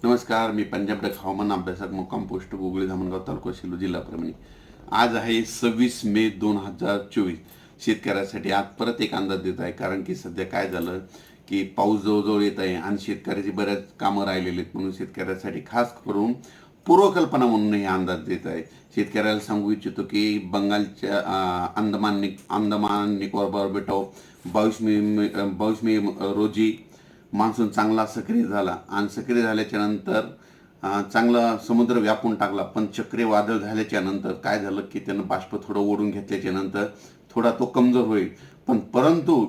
नमस्कार, मी पंजाब डक हवामान अभ्यासक मुक्काम पोस्ट गुगळी धामणगाव तालुका शिलो जिल्हा परभणी. आज आहे 26 मे 2024. शेतकऱ्यासाठी आज परत एक अंदाज देत आहे, कारण की सध्या काय झालं की पाऊस जवळजवळ येत आहे आणि शेतकऱ्याची बऱ्याच कामं राहिलेली आहेत. म्हणून शेतकऱ्यासाठी खास करून पूर्वकल्पना म्हणून हे अंदाज देत आहे. शेतकऱ्याला सांगू इच्छितो की बंगालच्या अंदमान निकोबार बेटाव 22 मे रोजी मान्सून चांगला सक्रिय झाला आणि सक्रिय झाल्याच्या नंतर चांगला समुद्र व्यापून टाकला. पण चक्रीवादळ झाल्याच्या नंतर काय झालं की त्यानं बाष्प थोडं ओढून घेतल्याच्या नंतर थोडा तो कमजोर होईल. परंतु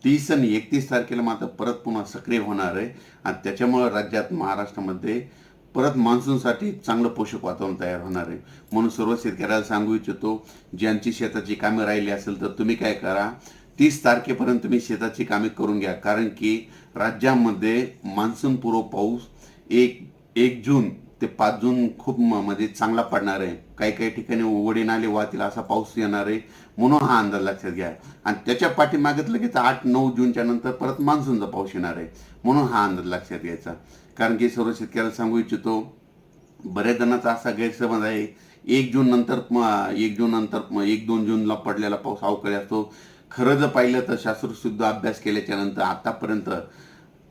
30 आणि 31 तारखेला मात्र परत पुन्हा सक्रिय होणार आहे आणि त्याच्यामुळे राज्यात महाराष्ट्रामध्ये परत मान्सूनसाठी चांगलं पोषक वातावरण तयार होणार आहे. म्हणून सर्व शेतकऱ्याला सांगू इच्छितो, ज्यांची शेताची कामे राहिली असेल तर तुम्ही काय करा, 30 तारखेपर्यंत तुम्ही शेताची कामे करून घ्या. कारण की राज्यामध्ये मान्सून पूर्व पाऊस 1 जून ते 5 जून खूप म्हणजे चांगला पडणार आहे. काही काही ठिकाणी ओढे नाले वाहतील असा पाऊस येणार आहे. म्हणून हा अंदाज लक्षात घ्या. आणि त्याच्या पाठीमागत लगेच 8-9 जूनच्या नंतर परत मान्सूनचा पाऊस येणार आहे. म्हणून हा अंदाज लक्षात घ्यायचा. कारण की सर्व शेतकऱ्याला सांगू इच्छितो, बऱ्याच जणांचा असा गैरसमज आहे 1 जून नंतर 1-2 जूनला पडलेला पाऊस अवकाळी असतो. खरं जर पाहिलं तर शास्त्रशुद्ध अभ्यास केल्याच्या नंतर आतापर्यंत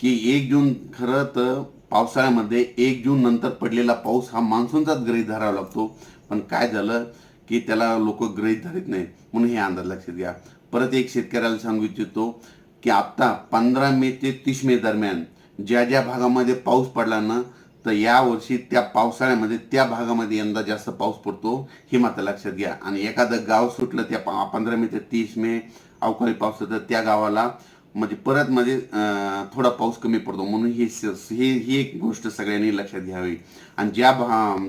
की 1 जून खरं तर पावसाळ्यामध्ये 1 जून नंतर पडलेला पाऊस हा मान्सूनचाच गृहीत धरावा लागतो. पण काय झालं की त्याला लोक गृहीत धरत नाहीत. म्हणून हे अंदाज लक्षात घ्या. परत एक शेतकऱ्याला सांगू इच्छितो की आता 15 मे ते 30 मे दरम्यान ज्या ज्या भागामध्ये पाऊस पडला ना, तर यावर्षी त्या पावसाळ्यामध्ये त्या भागामध्ये यंदा जास्त पाऊस पडतो हे मात्र लक्षात घ्या. आणि एखादं गाव सुटलं त्या 15 मे ते 30 मे अवकाळी पाऊस तर त्या गावाला म्हणजे परत थोडा पाऊस कमी पडतो. म्हणून ही एक गोष्ट सगळ्यांनी लक्षात घ्यावी. आणि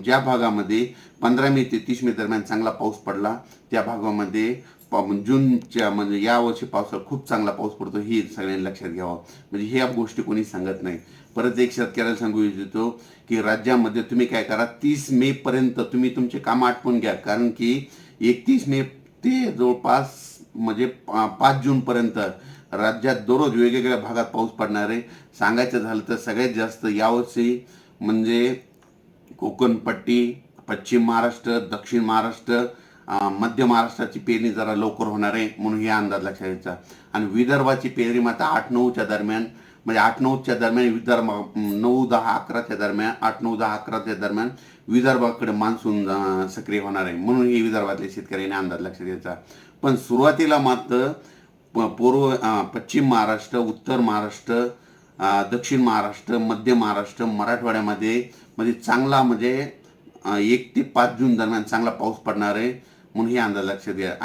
ज्या भागामध्ये 15 मे ते 30 मे दरम्यान चांगला पाऊस पडला त्या भागामध्ये जूनच्या म्हणजे यावर्षी पावसाळा खूप चांगला पाऊस पडतो हे सगळ्यांनी लक्षात घ्यावं. म्हणजे ह्या गोष्टी कोणी सांगत नाही. परत एक शेतकऱ्याला सांगू इच्छितो की राज्यामध्ये तुम्ही काय करा, 30 मे पर्यंत तुम्ही तुमचे काम आटपून घ्या. कारण की 31 मे ते जवळपास म्हणजे 5 जून पर्यंत राज्यात दररोज वेगवेगळ्या भागात पाऊस पडणार आहे. सांगायचं झालं तर सगळ्यात जास्त यावर्षी म्हणजे कोकणपट्टी, पश्चिम महाराष्ट्र, दक्षिण महाराष्ट्र, मध्य महाराष्ट्राची पेरणी जरा लवकर होणार आहे. म्हणून हे अंदाज लक्षात घ्यायचा. आणि विदर्भाची पेरणी मात्र 8-9च्या दरम्यान म्हणजे 8-9च्या दरम्यान विदर्भ 9-10-11च्या दरम्यान 8-9-10-11च्या दरम्यान विदर्भाकडे मान्सून सक्रिय होणार आहे. म्हणून हे विदर्भातल्या शेतकऱ्यांनी अंदाज लक्षात घ्यायचा. पण सुरुवातीला मात्र पश्चिम महाराष्ट्र, उत्तर महाराष्ट्र, दक्षिण महाराष्ट्र, मध्य महाराष्ट्र, मराठवाड्यामध्ये म्हणजे चांगला म्हणजे 1 ते 5 जून दरम्यान चांगला पाऊस पडणार आहे. म्हणून हे अंदाज लक्षात घ्या.